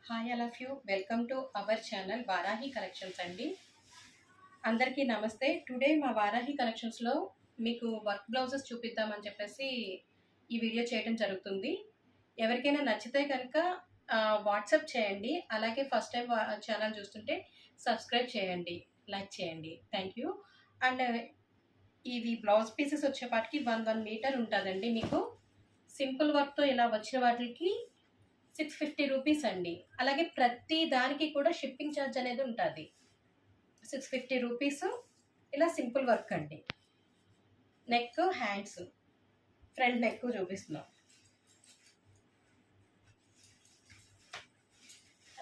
Hi all of you, welcome to our channel Varahi collections అండి. అందరికీ నమస్తే. టుడే మా వారాహి కలెక్షన్స్లో మీకు వర్క్ బ్లౌజెస్ చూపిద్దామని చెప్పేసి ఈ వీడియో చేయడం జరుగుతుంది. ఎవరికైనా నచ్చితే కనుక వాట్సాప్ చేయండి. అలాగే ఫస్ట్ టైం ఛానల్ చూస్తుంటే సబ్స్క్రైబ్ చేయండి, లైక్ చేయండి. Thank you. అండ్ ఇవి బ్లౌజ్ పీసెస్ వచ్చేపాటికి 1 మీటర్ ఉంటుందండి. మీకు సింపుల్ వర్క్తో ఇలా వచ్చిన వాటికి 650 రూపీస్ అండి. అలాగే ప్రతి దానికి కూడా షిప్పింగ్ ఛార్జ్ అనేది ఉంటుంది. 650 రూపీస్. ఇలా సింపుల్ వర్క్ అండి. నెక్, హ్యాండ్స్, ఫ్రంట్ నెక్ చూపిస్తున్నాం.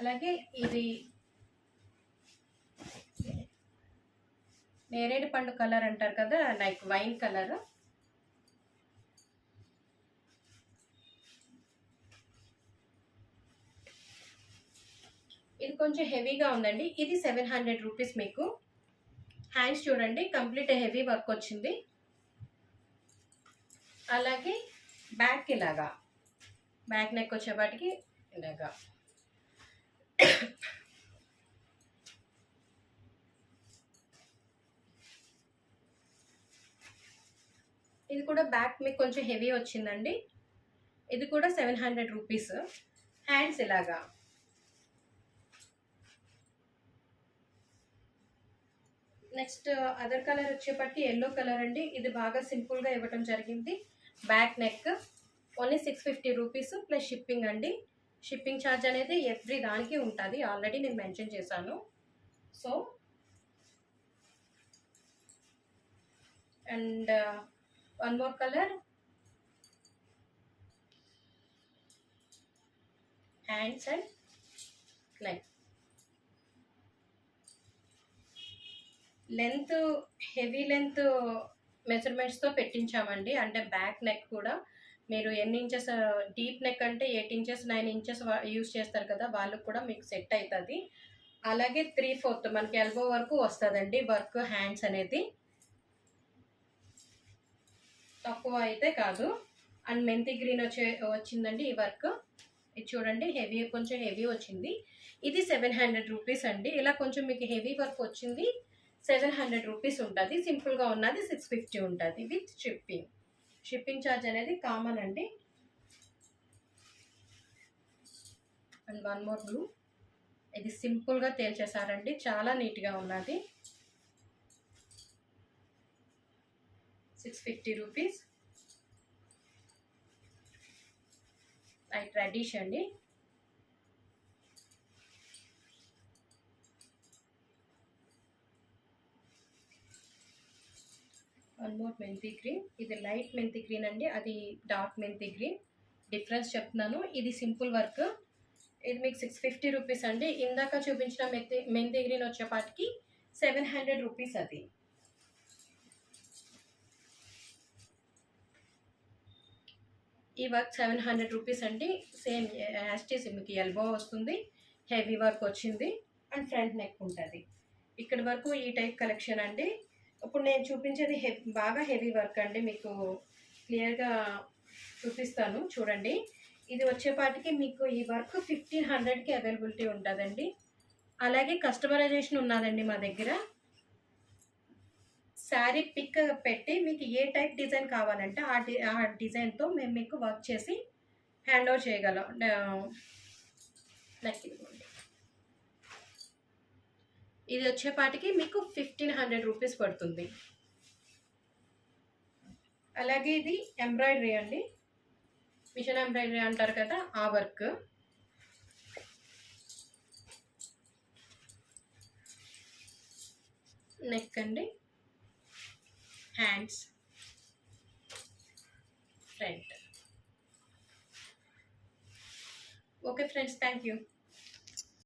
అలాగే ఇది నేరేడు పండు కలర్ అంటారు కదా, లైక్ వైన్ కలర్. ఇది కొంచెం హెవీగా ఉందండి. ఇది 700 రూపీస్. మీకు హ్యాండ్స్ చూడండి, కంప్లీట్ హెవీ వర్క్ వచ్చింది. అలాగే బ్యాక్ ఇలాగా, బ్యాక్ నెక్ వచ్చేపాటికి ఇలాగా. ఇది కూడా బ్యాక్ మీకు కొంచెం హెవీ వచ్చిందండి. ఇది కూడా 700 రూపీస్. హ్యాండ్స్ ఇలాగా. నెక్స్ట్ అదర్ కలర్ వచ్చేపట్టి ఎల్లో కలర్ అండి. ఇది బాగా సింపుల్గా ఇవ్వటం జరిగింది. Back neck only 650 rupees plus shipping అండి. షిప్పింగ్ ఛార్జ్ అనేది ఎవ్రీ దానికి ఉంటుంది, ఆల్రెడీ నేను మెన్షన్ చేశాను. So and one more colour. Hands and neck. Length heavy length మెజర్మెంట్స్తో పెట్టించామండి. అంటే బ్యాక్ నెక్ కూడా మీరు ఎన్ని ఇంచెస్, డీప్ నెక్ అంటే 8 ఇంచెస్ 9 ఇంచెస్ యూస్ చేస్తారు కదా, వాళ్ళకు కూడా మీకు సెట్ అవుతుంది. అలాగే 3/4 మనకి ఎల్బో వరకు వస్తుందండి వర్క్. హ్యాండ్స్ అనేది తక్కువ అయితే కాదు. అండ్ మెంతి గ్రీన్ వచ్చిందండి ఈ వర్క్. ఇది చూడండి, హెవీ, కొంచెం హెవీ వచ్చింది. ఇది 700 రూపీస్ అండి. ఇలా కొంచెం మీకు హెవీ వర్క్ వచ్చింది 700 రూపీస్ ఉంటుంది. సింపుల్గా ఉన్నది 650 ఉంటుంది విత్ షిప్పింగ్. షిప్పింగ్ ఛార్జ్ అనేది కామన్ అండి. And one more blue. ఇది సింపుల్గా తేల్చేసారండి, చాలా నీట్గా ఉన్నది. 650 రూపీస్. లైట్ రెడ్డిష్ అండి. వన్ మోర్ మెంతి గ్రీన్. ఇది లైట్ మెంతి గ్రీన్ అండి, అది డార్క్ మెంతి గ్రీన్. డిఫరెన్స్ చెప్తున్నాను. ఇది సింపుల్ వర్క్. ఇది మీకు 650 రూపీస్ అండి. ఇందాక చూపించిన మెంతి గ్రీన్ వచ్చేపాటికి 700 రూపీస్. అది ఈ వర్క్ 700 రూపీస్ అండి. సేమ్ యాస్టీస్ మీకు ఎల్బో వస్తుంది, హెవీ వర్క్ వచ్చింది అండ్ ఫ్రంట్ నెక్ ఉంటుంది. ఇక్కడి వరకు ఈ టైప్ కలెక్షన్ అండి. ఇప్పుడు నేను చూపించేది బాగా హెవీ వర్క్ అండి. మీకు క్లియర్గా చూపిస్తాను చూడండి. ఇది వచ్చేపాటికి మీకు ఈ వర్క్ 1500కి అవైలబిలిటీ ఉంటుందండి. అలాగే కస్టమైజేషన్ ఉన్నదండి మా దగ్గర. శారీ పిక్ పెట్టి మీకు ఏ టైప్ డిజైన్ కావాలంటే ఆ డిజైన్తో మేము మీకు వర్క్ చేసి హ్యాండ్ ఓవర్ చేయగలం. నెక్ ఇది వచ్చేపాటికి మీకు 1500 రూపీస్ పడుతుంది. అలాగే ఇది ఎంబ్రాయిడరీ అండి, మిషన్ ఎంబ్రాయిడరీ అంటారు కదా, ఆ వర్క్. నెక్ అండి, hands, front. Okay friends, thank you.